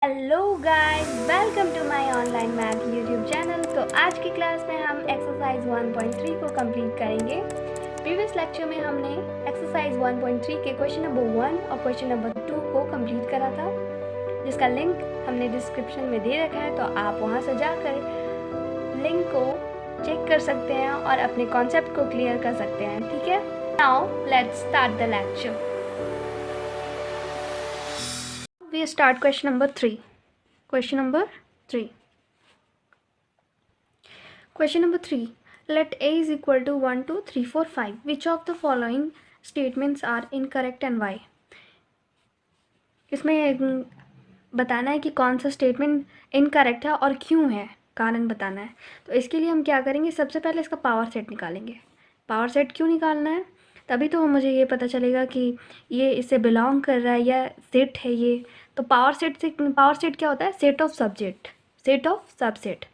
Hello guys, welcome to my online math YouTube channel. तो आज की क्लास में हम एक्सरसाइज 1.3 को कंप्लीट करेंगे। प्रीवियस लेक्चर में हमने एक्सरसाइज 1.3 के क्वेश्चन नंबर 1 और क्वेश्चन नंबर 2 को कंप्लीट करा था, जिसका लिंक हमने डिस्क्रिप्शन में दे रखा है, तो आप वहां से जाकर लिंक को चेक कर सकते हैं और अपने कॉन्सेप्ट को क्लियर कर सकते हैं। ठीक है, now let's start the lecture. We start question number 3. Question number 3. Question number 3. Let A is equal to 1, 2, 3, 4, 5. Which of the following statements are incorrect and why? इसमें बताना है कि कौन सा स्टेटमेंट इनकरेक्ट है और क्यों है, कारण बताना है। तो इसके लिए हम क्या करेंगे, सबसे पहले इसका पावर सेट निकालेंगे। पावर सेट क्यों निकालना है, तभी तो मुझे ये पता चलेगा कि ये इससे बिलोंग कर रहा है या सेट है ये। तो पावर सेट क्या होता है, set of subject, set of subset.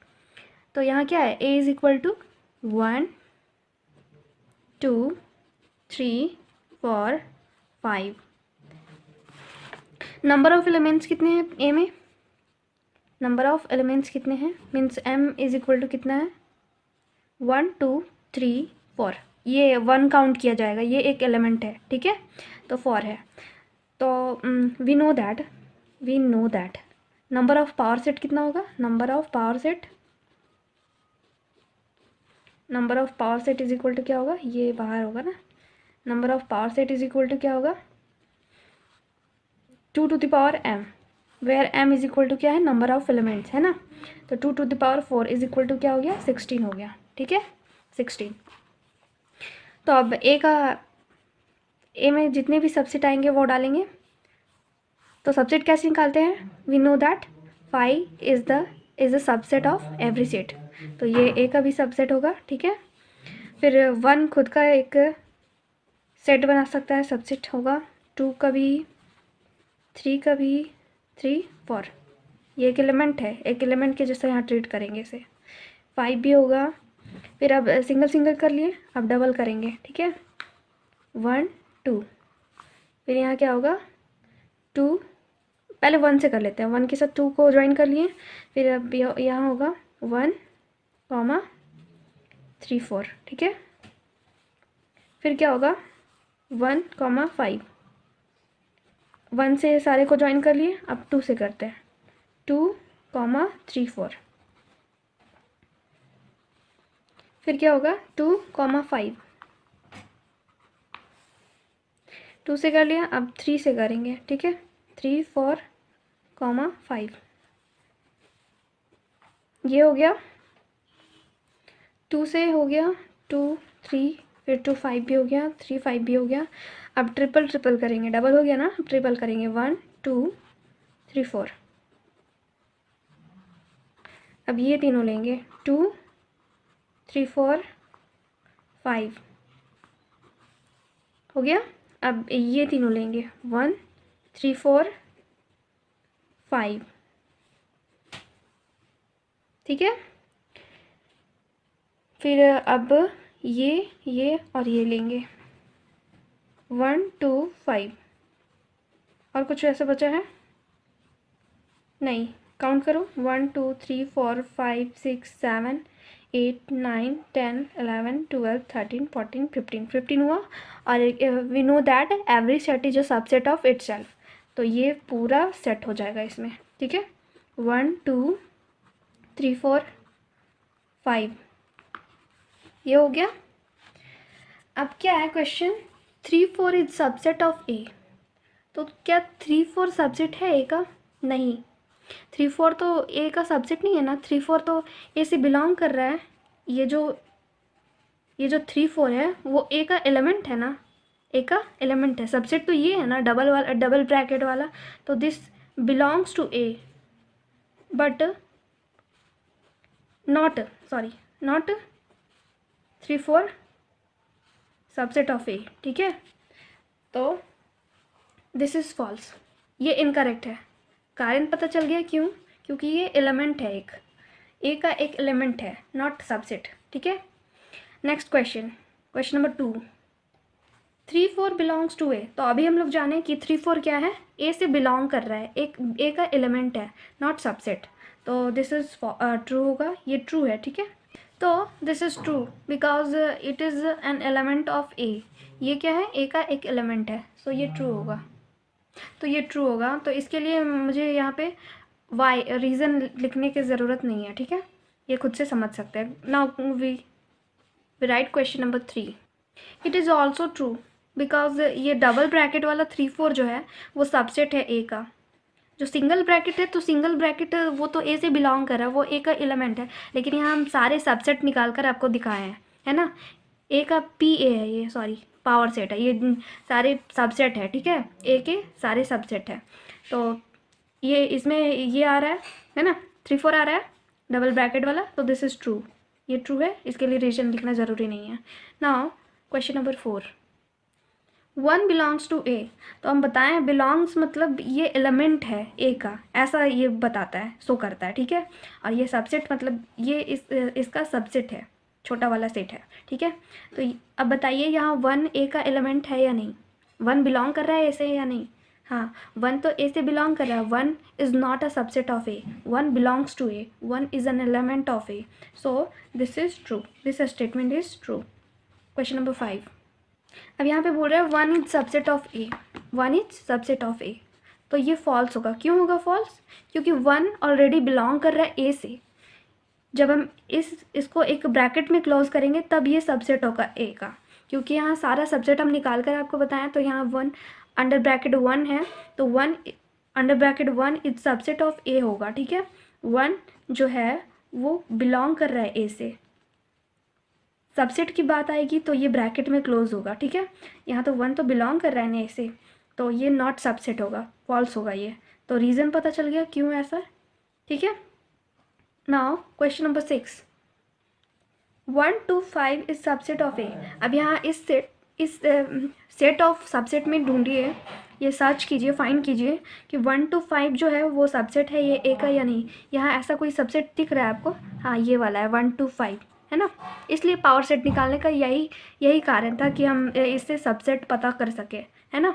तो यहाँ क्या है, A is equal to 1, 2, 3, 4, 5। Number of elements कितने हैं ए में, नंबर ऑफ एलिमेंट्स कितने हैं, means M is equal to कितना है, 1, 2, 3, 4। ये 1 काउंट किया जाएगा, ये एक एलिमेंट है, ठीक है, तो 4 है। तो we know that number of power set कितना होगा, number of power set is equal to क्या होगा, ये बाहर होगा ना, number of power set is equal to क्या होगा, 2 to the power m, where m is equal to क्या है, नंबर ऑफ एलिमेंट्स है ना। तो 2 to the power 4 is equal to क्या हो गया, 16 हो गया, ठीक है, 16। तो अब ए में जितने भी सबसेट आएंगे वो डालेंगे। तो सबसेट कैसे निकालते हैं, we know that 5 is the subset of every set. तो ये ए का भी सबसेट होगा, ठीक है। फिर 1 खुद का एक सेट बना सकता है, सबसेट होगा, 2 का भी, 3 का भी, 3, 4। ये एक एलिमेंट है, एक एलिमेंट के जैसे यहाँ ट्रीट करेंगे इसे। 5 भी होगा। फिर अब सिंगल कर लिए, अब डबल करेंगे, ठीक है, 1, 2। फिर यहाँ क्या होगा, 2, पहले 1 से कर लेते हैं, 1 के साथ 2 को ज्वाइन कर लिए। फिर अब यहाँ होगा 1, 3, 4, ठीक है। फिर क्या होगा 1, 5। 1 से सारे को ज्वाइन कर लिए, अब 2 से करते हैं, 2, 3, 4। फिर क्या होगा 2, 5। 2 से कर लिया, अब 3 से करेंगे, ठीक है, 3, 4, 5। ये हो गया, 2 से हो गया 2, 3, फिर 2, 5 भी हो गया, 3, 5 भी हो गया। अब ट्रिपल करेंगे, डबल हो गया ना, ट्रिपल करेंगे, 1, 2, 3, 4। अब ये तीनों लेंगे, 2, 3, 4, 5 हो गया। अब ये तीनों लेंगे, 1, 3, 4, 5, ठीक है। फिर अब ये और ये लेंगे, 1, 2, 5। और कुछ ऐसा बचा है नहीं, काउंट करो, 1, 2, 3, 4, 5, 6, 7, 8, 9, 10, 11, 12, 13, 14, 15 हुआ। और we know that every set is a subset of itself. तो ये पूरा सेट हो जाएगा इसमें, ठीक है, 1, 2, 3, 4, 5 ये हो गया। अब क्या है question, 3, 4 is subset of A. तो क्या 3, 4 सबसेट है ए का, नहीं, 3, 4 तो ए का सबसेट नहीं है ना, 3, 4 तो ए से बिलोंग कर रहा है। ये जो 3, 4 है वो ए का एलिमेंट है ना, ए का एलिमेंट है, सबसेट तो ये है ना, डबल ब्रैकेट वाला। तो this belongs to A, but not 3, 4 subset of A, ठीक है। तो दिस इज फॉल्स, ये इनकरेक्ट है। कारण पता चल गया क्यों, क्योंकि ये एलिमेंट है, एक ए का एक एलिमेंट है, नॉट सबसेट, ठीक है। Next question number 2। 3 4 belongs to A, तो अभी हम लोग जाने कि 3 4 क्या है, ए से बिलोंग कर रहा है, एक ए का एलिमेंट है, नॉट सबसेट। तो दिस इज ट्रू होगा, ये ट्रू है, ठीक है। तो this is true because it is an element of A, ये क्या है, ए का एक एलिमेंट है, सो ये ट्रू होगा। तो ये ट्रू होगा, तो इसके लिए मुझे यहाँ पे वाई रीज़न लिखने की ज़रूरत नहीं है, ठीक है, ये खुद से समझ सकते हैं। Now we write question number 3। It is also true because ये डबल ब्रैकेट वाला 3 4 जो है वो सबसेट है ए का। जो सिंगल ब्रैकेट है, तो सिंगल ब्रैकेट वो तो ए से बिलोंग कर रहा है, वो ए का एलिमेंट है, लेकिन यहाँ हम सारे सबसेट निकाल कर आपको दिखाए हैं, है ना। ए का पी ए है ये, सॉरी पावर सेट है, ये सारे सबसेट है, ठीक है, ए के सारे सबसेट है। तो ये इसमें ये आ रहा है ना, 3 4 आ रहा है डबल ब्रैकेट वाला, तो दिस इज़ ट्रू, ये ट्रू है, इसके लिए रीजन लिखना ज़रूरी नहीं है। Now question number 4। 1 belongs to A, तो हम बताएं बिलोंग्स मतलब ये एलिमेंट है ए का, ऐसा ये बताता है, शो करता है, ठीक है। और ये सबसेट मतलब ये इसका सबसेट है, छोटा वाला सेट है, ठीक है। तो अब बताइए यहाँ 1 ए का एलिमेंट है या नहीं, 1 बिलोंग कर रहा है ए से या नहीं। हाँ, 1 तो ए से बिलोंग कर रहा है, 1 is not a subset of A, 1 belongs to A, 1 is an element of A, so this is true, this statement is true. Question number 5। अब यहाँ पे बोल रहा है 1 is subset of A, 1 is subset of A, तो ये false होगा। क्यों होगा फॉल्स, क्योंकि 1 ऑलरेडी बिलोंग कर रहा है ए से, जब हम इसको एक ब्रैकेट में क्लोज करेंगे तब ये सबसेट होगा ए का, क्योंकि यहाँ सारा सबसेट हम निकाल कर आपको बताएं। तो यहाँ 1 अंडर ब्रैकेट 1 है, तो 1 under bracket 1 is subset of A होगा, ठीक है। 1 जो है वो बिलोंग कर रहा है ए से, सबसेट की बात आएगी तो ये ब्रैकेट में क्लोज होगा, ठीक है। यहाँ तो 1 तो बिलोंग कर रहा है ना ए से, तो ये नॉट सबसेट होगा, फॉल्स होगा ये। तो रीज़न पता चल गया क्यों ऐसा, ठीक है। Now question number 6। 1 2 5 is subset of A. अब यहाँ इस सेट ऑफ सबसेट में ढूंढिए, ये सर्च कीजिए, फाइंड कीजिए कि 1 2 5 जो है वो सबसेट है ये ए का या नहीं। यहाँ ऐसा कोई सबसेट दिख रहा है आपको, हाँ ये वाला है 1 2 5, है ना। इसलिए पावर सेट निकालने का यही कारण था कि हम इससे सबसेट पता कर सके, है ना।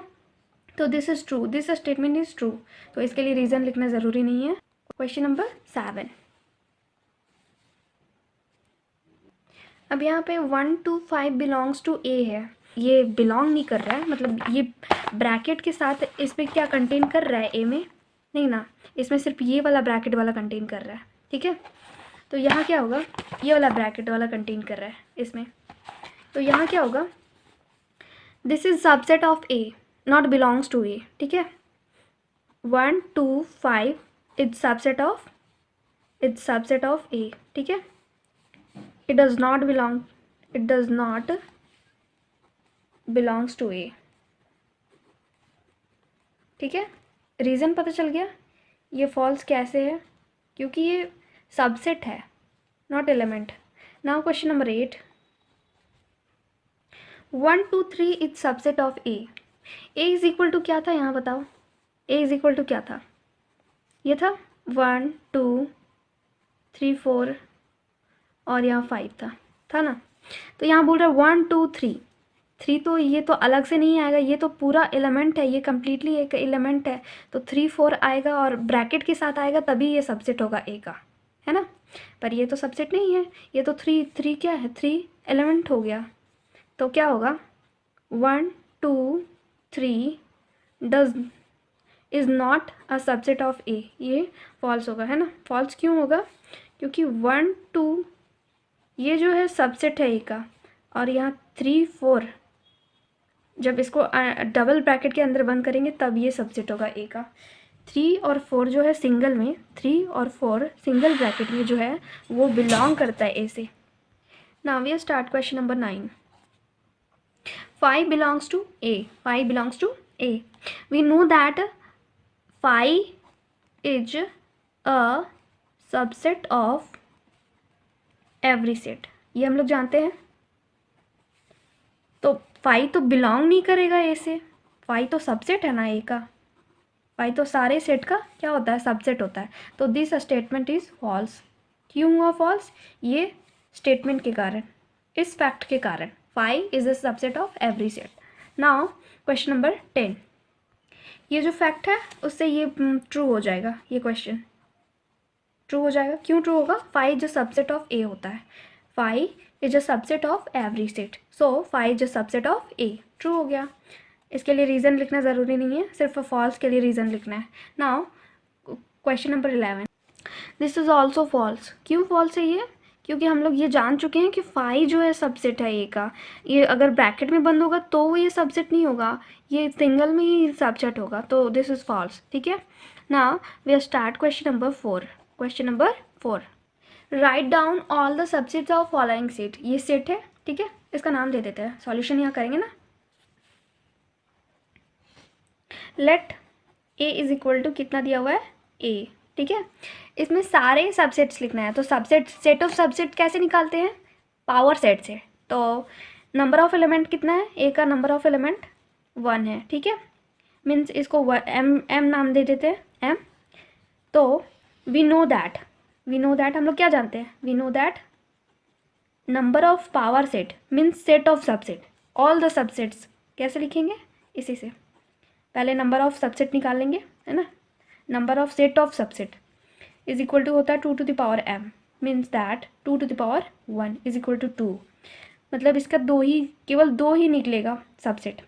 तो this is true, this statement is true, तो इसके लिए रीज़न लिखना ज़रूरी नहीं है। Question number 7। अब यहाँ पे 1 2 5 बिलोंग्स टू ए है, ये बिलोंग नहीं कर रहा है, मतलब ये ब्रैकेट के साथ इसमें क्या कंटेन कर रहा है ए में, नहीं ना, इसमें सिर्फ ये वाला ब्रैकेट वाला कंटेन कर रहा है, ठीक है। तो यहाँ क्या होगा, ये वाला ब्रैकेट वाला कंटेन कर रहा है इसमें, तो यहाँ क्या होगा, this is subset of A not belongs to A, ठीक है। 1 2 5 इज सबसेट ऑफ ए, ठीक है। It does not belongs to A, ठीक है। रीज़न पता चल गया, ये फॉल्स कैसे है, क्योंकि ये सबसेट है, not element. Now question number 8। 1 2 3 is subset of A. A is equal to क्या था यहाँ बताओ, ए इज इक्वल टू क्या था, ये था 1 2 3 4 और यहाँ 5 था ना। तो यहाँ बोल रहा है 1 2 3, तो ये तो अलग से नहीं आएगा, ये तो पूरा एलिमेंट है, ये कम्प्लीटली एक एलिमेंट है, तो 3 4 आएगा और ब्रैकेट के साथ आएगा तभी ये सबसेट होगा ए का, है ना। पर ये तो सबसेट नहीं है, ये तो 3 क्या है, 3 एलिमेंट हो गया, तो क्या होगा 1 2 3 is not a subset of A, ये फॉल्स होगा, है ना। फॉल्स क्यों होगा, क्योंकि 1 2 ये जो है सबसेट है ए का, और यहाँ 3 4 जब इसको डबल ब्रैकेट के अंदर बंद करेंगे तब ये सबसेट होगा ए का। 3 और 4 जो है सिंगल में, 3 और 4 सिंगल ब्रैकेट में जो है वो बिलोंग करता है ए से। Now we start question number 9। 5 belongs to A, we know that 5 is a subset of every set, ये हम लोग जानते हैं। तो 5 तो बिलोंग नहीं करेगा ए से, 5 तो सबसेट है ना ए का, 5 तो सारे सेट का क्या होता है, सबसेट होता है। तो दिस स्टेटमेंट इज़ फॉल्स। क्यों हुआ फॉल्स, ये स्टेटमेंट के कारण, इस फैक्ट के कारण 5 is a subset of every set. Now question number 10, ये जो फैक्ट है उससे ये ट्रू हो जाएगा, ये क्वेश्चन ट्रू हो जाएगा। क्यों ट्रू होगा? Five is a subset of A होता है, five is a subset of every set, so five is a subset of A, true हो गया। इसके लिए रीज़न लिखना ज़रूरी नहीं है, सिर्फ फॉल्स के लिए रीज़न लिखना है। Now question number 11, this is also false. क्यों फॉल्स है ये? क्योंकि हम लोग ये जान चुके हैं कि फाइव जो है सबसेट है ए का, ये अगर ब्रैकेट में बंद होगा तो ये सबसेट नहीं होगा, ये सिंगल में ही सबसेट होगा, तो दिस इज़ फॉल्स। ठीक है, now we start question number 4। Question number 4, write down all the subsets of following set. ये सेट है, ठीक है, इसका नाम दे देते हैं, सॉल्यूशन यहाँ करेंगे ना। Let A is equal to कितना दिया हुआ है, ए, ठीक है। इसमें सारे सबसेट्स लिखना है, तो सबसेट, सेट ऑफ सबसेट कैसे निकालते हैं? पावर सेट से। तो नंबर ऑफ एलिमेंट कितना है? ए का नंबर ऑफ एलिमेंट 1 है, ठीक है, मीन्स इसको एम नाम दे देते हैं, एम। तो वी नो दैट हम लोग क्या जानते हैं? We know that number of power set means set of subset, all the subsets. कैसे लिखेंगे? इसी से पहले नंबर ऑफ सबसेट निकाल लेंगे, है ना। Number of set of subset is equal to होता है 2 to the power m, means that 2 to the power 1 is equal to 2, मतलब इसका केवल दो ही निकलेगा सबसेट।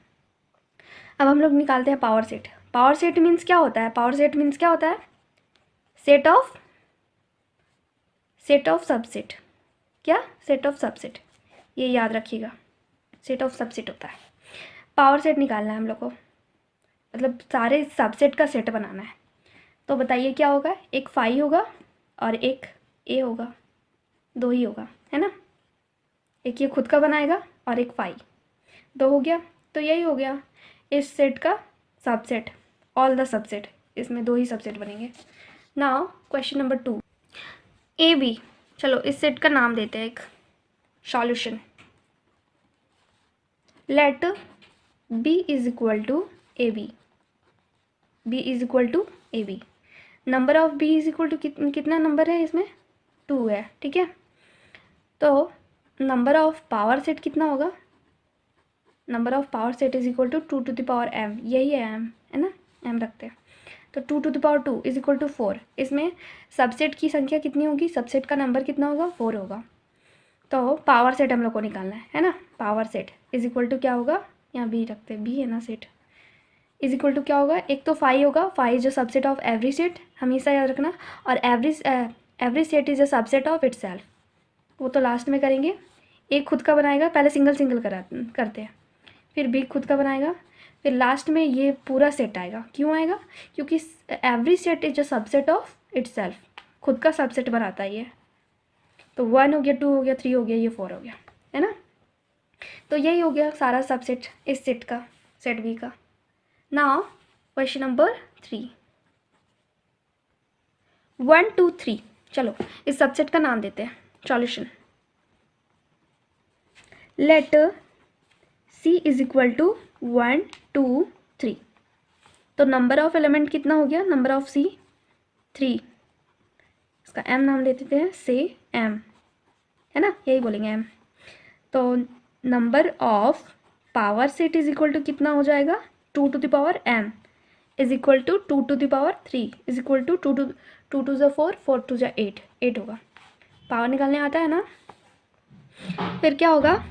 अब हम लोग निकालते हैं power set. Power set means क्या होता है? पावर सेट मीन्स क्या होता है? Set of subset. क्या? सेट ऑफ सबसेट, ये याद रखिएगा, सेट ऑफ सबसेट होता है। पावर सेट निकालना है हम लोग को, मतलब सारे सबसेट का सेट बनाना है। तो बताइए क्या होगा? एक फाइव होगा और एक ए होगा, दो ही होगा, है ना। एक ये खुद का बनाएगा और एक फाइव, दो हो गया। तो यही हो गया इस सेट का सबसेट, ऑल द सबसेट, इसमें दो ही सबसेट बनेंगे। Now question number 2, A B. चलो इस सेट का नाम देते हैं एक, solution. Let B is equal to A B, B is equal to A B. Number of B is equal to कितना नंबर है इसमें? 2 है, ठीक है। तो नंबर ऑफ पावर सेट कितना होगा? Number of power set is equal to 2 to the power m, यही है m, है ना, m रखते हैं। तो 2 to the power 2 is equal to 4। इसमें सबसेट की संख्या कितनी होगी? सबसेट का नंबर कितना होगा? 4 होगा। तो पावर सेट हम लोग को निकालना है ना। Power set is equal to क्या होगा? यहाँ बी रखते हैं, बी है ना सेट, इज इक्वल टू क्या होगा? एक तो 5 होगा, 5 जो सबसेट ऑफ एवरी सेट, हमेशा याद रखना, और every set is a subset of it self, वो तो लास्ट में करेंगे। एक खुद का बनाएगा, पहले सिंगल सिंगल करते हैं, फिर बी खुद का बनाएगा, फिर लास्ट में ये पूरा सेट आएगा। क्यों आएगा? क्योंकि every set is a subset of it self, खुद का सबसेट बनाता है ये। तो 1 हो गया, 2 हो गया, 3 हो गया, ये 4 हो गया, है ना। तो यही हो गया सारा सबसेट इस सेट का, सेट बी का। Now question number 3, 1 2 3। चलो इस सबसेट का नाम देते हैं, solution. Let C is equal to 1 2 3। तो नंबर ऑफ एलिमेंट कितना हो गया? नंबर ऑफ सी 3, इसका m नाम दे देते हैं, से m, है ना, यही बोलेंगे m। तो number of power set is equal to कितना हो जाएगा? 2 to the power m is equal to 2 to the power 3 is equal to 2 to the 4, 4 to ज़ा 8, 8 होगा। पावर निकालने आता है ना। फिर क्या होगा?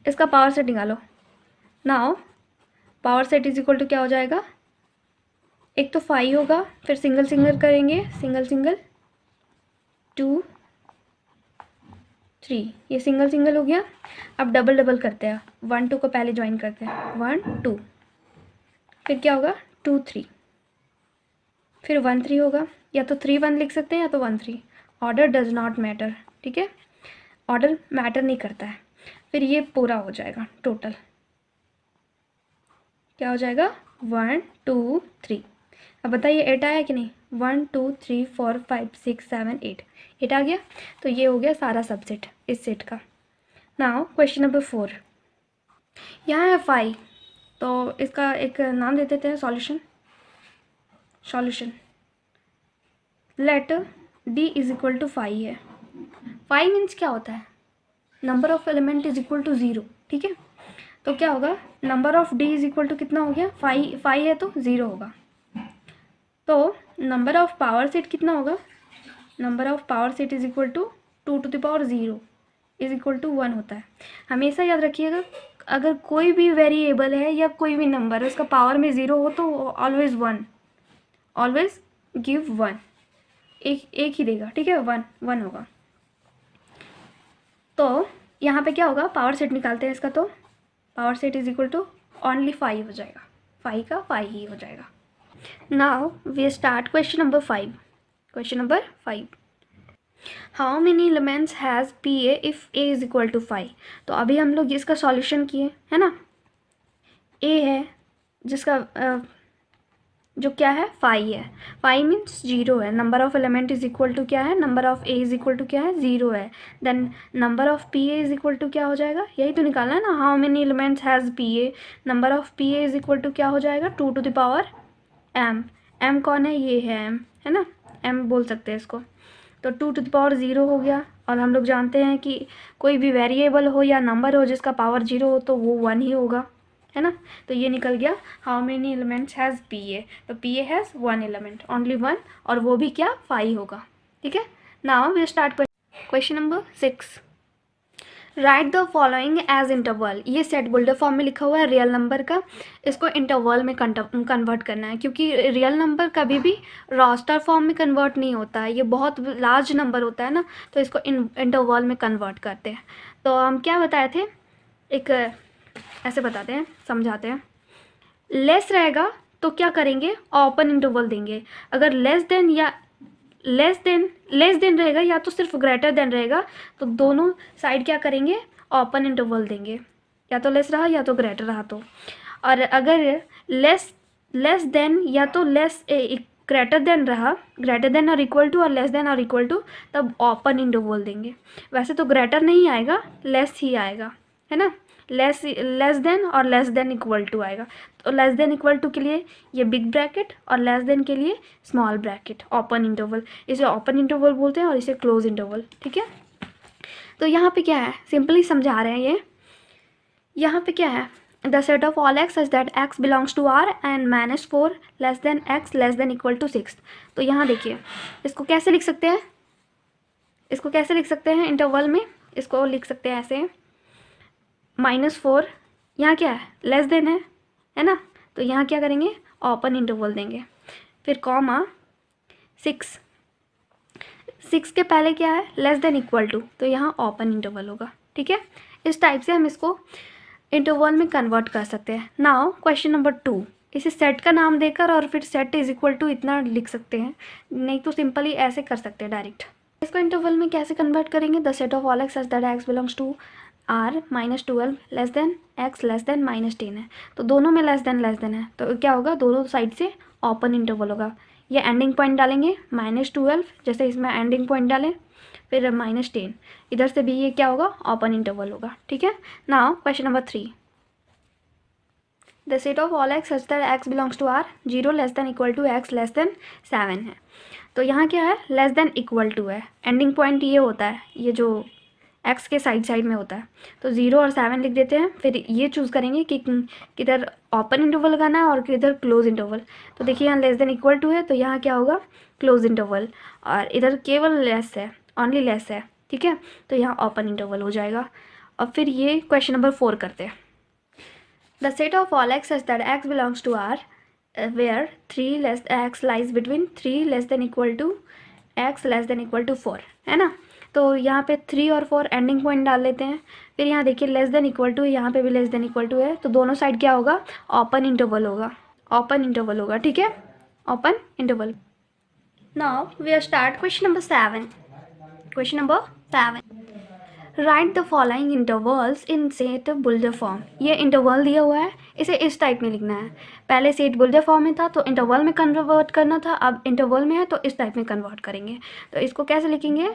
इसका पावर सेट निकालो। नाउ power set is equal to क्या हो जाएगा? एक तो 5 होगा, फिर सिंगल सिंगल करेंगे, सिंगल सिंगल 2 3, ये सिंगल सिंगल हो गया। अब डबल डबल करते हैं, 1 2 को पहले ज्वाइन करते हैं, 1 2, फिर क्या होगा? 2 3, फिर 1 3 होगा, या तो 3 1 लिख सकते हैं या तो 1 3, ऑर्डर डज नॉट मैटर, ठीक है, ऑर्डर मैटर नहीं करता है। फिर ये पूरा हो जाएगा, टोटल क्या हो जाएगा? 1 2 3। अब बताइए 8 आया कि नहीं? 1 2 3 4 5 6 7 8, 8 आ गया। तो ये हो गया सारा सबसेट इस सेट का। नाउ क्वेश्चन नंबर 4, यहाँ है 5, तो इसका एक नाम दे देते हैं, solution. Solution let D is equal to 5 है। 5 मीन्स क्या होता है? Number of element is equal to 0, ठीक है। तो क्या होगा, number of D is equal to कितना हो गया, 5 है तो 0 होगा। तो नंबर ऑफ पावर सेट कितना होगा, number of power set is equal to 2⁻0 is equal to 1 होता है। हमेशा याद रखिएगा, अगर कोई भी वेरिएबल है या कोई भी नंबर है उसका पावर में 0 हो तो ऑलवेज 1, ऑलवेज गिव 1, एक ही देगा, ठीक है, 1 होगा। तो यहाँ पे क्या होगा, पावर सेट निकालते हैं इसका, तो power set is equal to only 5 हो जाएगा, 5 का 5 ही हो जाएगा। Now we start question number 5। Question number 5, how many elements has P A if A is equal to 5। तो अभी हम लोग इसका सॉल्यूशन किए है ना, ए है जिसका जो क्या है 5 है, 5 मीन्स 0 है, number of element is equal to क्या है, number of A is equal to क्या है, 0 है। Then number of P A is equal to क्या हो जाएगा, यही तो निकालना है ना, how many elements has P A, number of P A is equal to क्या हो जाएगा, 2m। m कौन है, ये है m, है ना, m बोल सकते हैं इसको। तो 2⁻0 हो गया, और हम लोग जानते हैं कि कोई भी वेरिएबल हो या नंबर हो जिसका पावर 0 हो तो वो 1 ही होगा, है ना। तो ये निकल गया, how many elements has P A, तो P A has 1 element, only 1, और वो भी क्या 5 होगा, ठीक है। Now we start question number 6। Write the following as interval, ये सेट बुल्डर फॉर्म में लिखा हुआ है रियल नंबर का, इसको इंटरवल में कन्वर्ट करना है, क्योंकि रियल नंबर कभी भी रोस्टर फॉर्म में कन्वर्ट नहीं होता है, ये बहुत लार्ज नंबर होता है ना, तो इसको इंटरवल में कन्वर्ट करते हैं। तो हम क्या बताए थे, एक ऐसे बताते हैं, समझाते हैं। लेस रहेगा तो क्या करेंगे, ओपन इंटरवल देंगे, अगर लेस देन या लेस देन रहेगा या तो सिर्फ ग्रेटर देन रहेगा तो दोनों साइड क्या करेंगे, ओपन इंटरवल देंगे, या तो लेस रहा या तो ग्रेटर रहा तो। और अगर लेस देन या तो लेस ग्रेटर देन रहा, ग्रेटर देन और इक्वल टू और लेस देन और इक्वल टू, तब ओपन इंटरवल देंगे। वैसे तो ग्रेटर नहीं आएगा, लेस ही आएगा, है ना, लेस देन और लेस देन इक्वल टू आएगा। तो लेस देन इक्वल टू के लिए ये बिग ब्रैकेट और लेस देन के लिए स्मॉल ब्रैकेट, ओपन इंटरवल, इसे ओपन इंटरवल बोलते हैं और इसे क्लोज इंटरवल, ठीक है। तो यहाँ पे क्या है, सिंपली समझा रहे हैं ये, यहाँ पे क्या है, the set of all x such that x belongs to R and -4 less than x less than equal to 6। तो यहाँ देखिए, इसको कैसे लिख सकते हैं, इसको कैसे लिख सकते हैं इंटरवल में, इसको लिख सकते हैं ऐसे, -4 यहाँ क्या है, लेस देन है ना, तो यहाँ क्या करेंगे, ओपन इंटरवल देंगे, फिर कॉमा 6 के पहले क्या है, लेस देन इक्वल टू, तो यहाँ ओपन इंटरवल होगा, ठीक है। इस टाइप से हम इसको इंटरवल में कन्वर्ट कर सकते हैं। नाउ क्वेश्चन नंबर 2, इसे सेट का नाम देकर और फिर सेट इज इक्वल टू इतना लिख सकते हैं, नहीं तो सिंपली ऐसे कर सकते हैं डायरेक्ट। इसको इंटरवल में कैसे कन्वर्ट करेंगे, the set of all x such that x belongs to R -12 less than x less than -10 है, तो दोनों में लेस देन है, तो क्या होगा, दोनों साइड से ओपन इंटरवल होगा। ये एंडिंग पॉइंट डालेंगे -12, जैसे इसमें एंडिंग पॉइंट डालें, फिर -10, इधर से भी ये क्या होगा, ओपन इंटरवल होगा, ठीक है। Now question number 3, the set of all x such that x belongs to R 0 less than equal to x less than 7 है। तो यहाँ क्या है, लेस देन इक्वल टू है, एंडिंग पॉइंट ये होता है, ये जो एक्स के साइड में होता है, तो 0 और 7 लिख देते हैं। फिर ये चूज़ करेंगे कि किधर ओपन इंटरवल लगाना है और किधर क्लोज इंटरवल। तो देखिए यहाँ लेस देन इक्वल टू है, तो यहाँ क्या होगा, क्लोज इंटरवल, और इधर केवल लेस है, ओनली लेस है, ठीक है, तो यहाँ ओपन इंटरवल हो जाएगा। और फिर ये क्वेश्चन नंबर 4 करते हैं, the set of all x such that x belongs to R where 3 less x lies between 3 less than equal to x less than equal to 4, है ना। तो यहाँ पे 3 और 4 एंडिंग पॉइंट डाल लेते हैं। फिर यहाँ देखिए लेस देन इक्वल टू, यहाँ पे भी लेस देन इक्वल टू है, तो दोनों साइड क्या होगा, ओपन इंटरवल होगा, ओपन इंटरवल होगा, ठीक है, open interval. Now we start question number 7। Question number 7, write the following intervals in set builder form. ये इंटरवल दिया हुआ है, इसे इस टाइप में लिखना है, पहले सेट बुल्डर फॉर्म में था तो इंटरवल में कन्वर्ट करना था, अब इंटरवल में है तो इस टाइप में कन्वर्ट करेंगे। तो इसको कैसे लिखेंगे,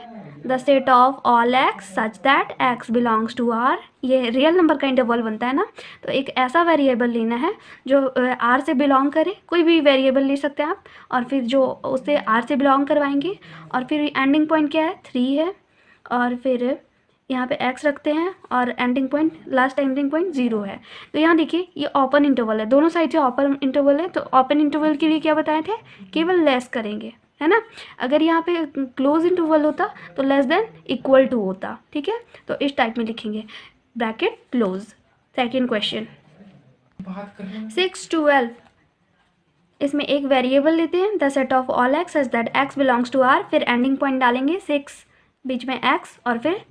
the set of all x such that x belongs to R, ये रियल नंबर का इंटरवल बनता है ना, तो एक ऐसा वेरिएबल लेना है जो आर से बिलोंग करे, कोई भी वेरिएबल ले सकते हैं आप, और फिर जो उससे आर से बिलोंग करवाएंगे, और फिर एंडिंग पॉइंट क्या है, 3 है, और फिर यहाँ पे x रखते हैं और ending point, last ending point 0 है। तो यहाँ देखिए ये ओपन इंटरवल है, दोनों साइड से ओपन इंटरवल है। तो ओपन इंटरवल के लिए क्या बताए थे, केवल लेस करेंगे, है ना। अगर यहाँ पे क्लोज इंटरवल होता तो लेस देन इक्वल टू होता, ठीक है। तो इस टाइप में लिखेंगे, ब्रैकेट क्लोज। सेकेंड क्वेश्चन 6, 12, इसमें एक वेरिएबल लेते हैं, the set of all x such that x belongs to R, फिर एंडिंग पॉइंट डालेंगे 6, बीच में एक्स और फिर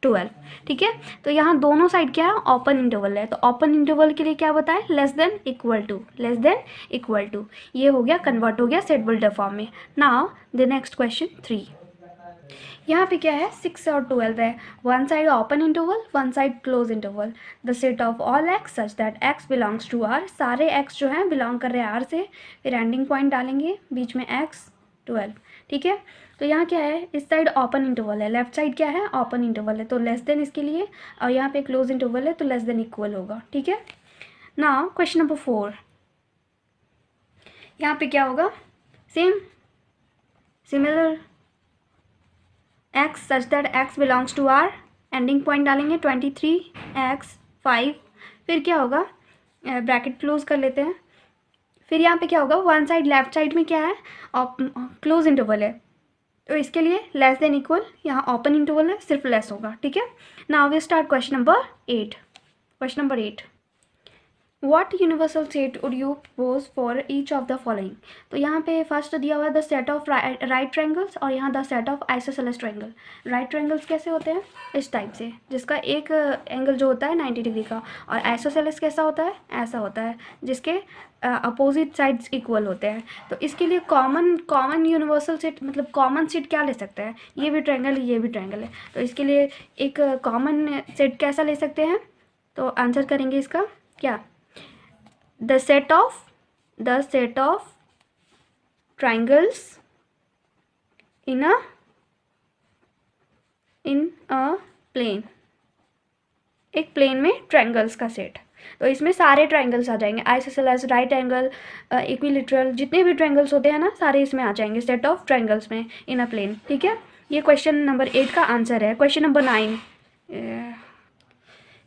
12, ठीक है। तो यहाँ दोनों साइड क्या है, ओपन इंटरवल है। तो ओपन इंटरवल के लिए क्या बताएं, less than equal to, less than equal to. ये हो गया, कन्वर्ट हो गया सेट बिल्डर फॉर्म में। नाउ द नेक्स्ट क्वेश्चन 3, यहाँ पे क्या है, 6 और 12 है, one side open interval, one side close interval. The set of all x such that x belongs to R, सारे एक्स जो हैं बिलोंग कर रहे हैं आर से, फिर एंडिंग पॉइंट डालेंगे, बीच में एक्स 12, ठीक है। तो यहाँ क्या है, इस साइड ओपन इंटरवल है, लेफ्ट साइड क्या है, ओपन इंटरवल है, तो लेस देन इसके लिए, और यहाँ पे क्लोज इंटरवल है तो लेस देन इक्वल होगा, ठीक है। नाउ क्वेश्चन नंबर 4, यहाँ पे क्या होगा, same similar, x such that x belongs to R, ending point डालेंगे 23, x 5, फिर क्या होगा, ब्रैकेट क्लोज कर लेते हैं। फिर यहाँ पे क्या होगा, वन साइड लेफ्ट साइड में क्या है, क्लोज इंटरवल है, तो इसके लिए लेस देन इक्वल, यहाँ ओपन इंटरवल है, सिर्फ लेस होगा, ठीक है। Now we start question number 8। Question number 8, What universal set would you propose for each of the following? तो यहाँ पे फर्स्ट दिया हुआ है the set of right triangles, और यहाँ the set of isosceles triangle. Right triangles कैसे होते हैं, इस टाइप से, जिसका एक एंगल जो होता है 90 डिग्री का, और आइसोसेलेस कैसा होता है, ऐसा होता है, जिसके अपोजिट साइड्स इक्वल होते हैं। तो इसके लिए कॉमन यूनिवर्सल सेट, मतलब कॉमन सेट क्या ले सकते हैं, ये भी ट्रायंगल है, ये भी ट्रायंगल है, तो इसके लिए एक कॉमन सेट कैसा ले सकते हैं। तो आंसर करेंगे इसका क्या, the set of triangles in a plane, एक प्लेन में ट्रायंगल्स का सेट। तो इसमें सारे ट्रायंगल्स आ जाएंगे, आइसोसेलेस, राइट एंगल, इक्विलेटरल, जितने भी ट्रायंगल्स होते हैं ना, सारे इसमें आ जाएंगे सेट ऑफ ट्रायंगल्स में इन अ प्लेन, ठीक है। ये क्वेश्चन नंबर 8 का आंसर है। Question number 9,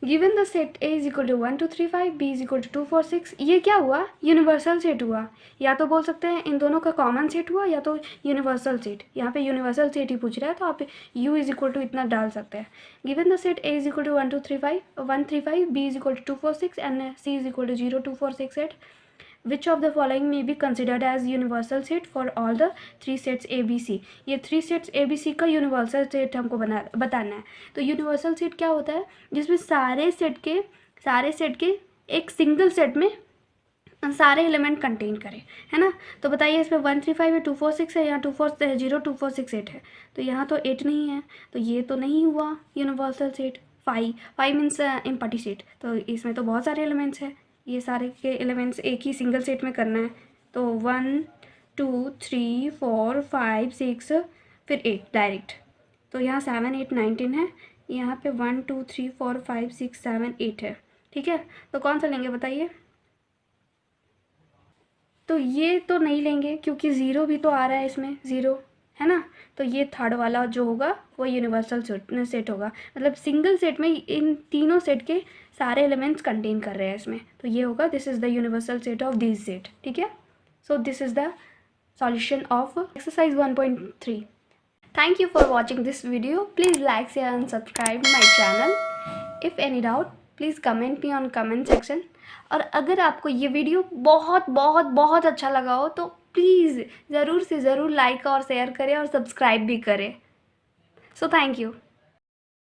given the set A is equal to 1 2 3 5, B is equal to 2 4 6, ये क्या हुआ, यूनिवर्सल सेट हुआ। या तो बोल सकते हैं इन दोनों का कॉमन सेट हुआ, या तो यूनिवर्सल सेट। यहाँ पे यूनिवर्सल सेट ही पूछ रहा है, तो आप U इज इक्वल टू इतना डाल सकते हैं। Given the set A is equal to 1 2 3 5 1 3 5, B is equal to 2 4 6 and C is equal to 0 2 4 6 8, Which of the following may be considered as universal set for all the 3 sets ABC? ये 3 sets ABC का universal set हमको बताना है। तो universal set क्या होता है, जिसमें सारे सेट के एक सिंगल सेट में सारे एलिमेंट कंटेन करें, है ना। तो बताइए इसमें 1 3 5 है, 2 4 6 है, यहाँ 2 4 0 2 4 6 8 है, तो यहाँ तो 8 नहीं है, तो ये तो नहीं हुआ universal set. 5 means empty set, तो इसमें तो बहुत सारे एलिमेंट्स हैं, ये सारे के एलिमेंट्स एक ही सिंगल सेट में करना है। तो 1 2 3 4 5 6 फिर 8 डायरेक्ट, तो यहाँ 7 8 9 10 है, यहाँ पे 1 2 3 4 5 6 7 8 है, ठीक है। तो कौन सा लेंगे बताइए। तो ये तो नहीं लेंगे क्योंकि 0 भी तो आ रहा है इसमें, 0 है ना। तो ये थर्ड वाला जो होगा वो यूनिवर्सल सेट होगा, मतलब सिंगल सेट में इन तीनों सेट के सारे एलिमेंट्स कंटेन कर रहे हैं इसमें, तो ये होगा, this is the universal set of this set, ठीक है। सो this is the solution of exercise 1.3. Thank you for watching this video. Please like, share and subscribe my channel. If any doubt, please comment me on comment section. और अगर आपको ये video बहुत बहुत बहुत अच्छा लगा हो तो प्लीज़ ज़रूर से ज़रूर लाइक और शेयर करें और सब्सक्राइब भी करें। So thank you.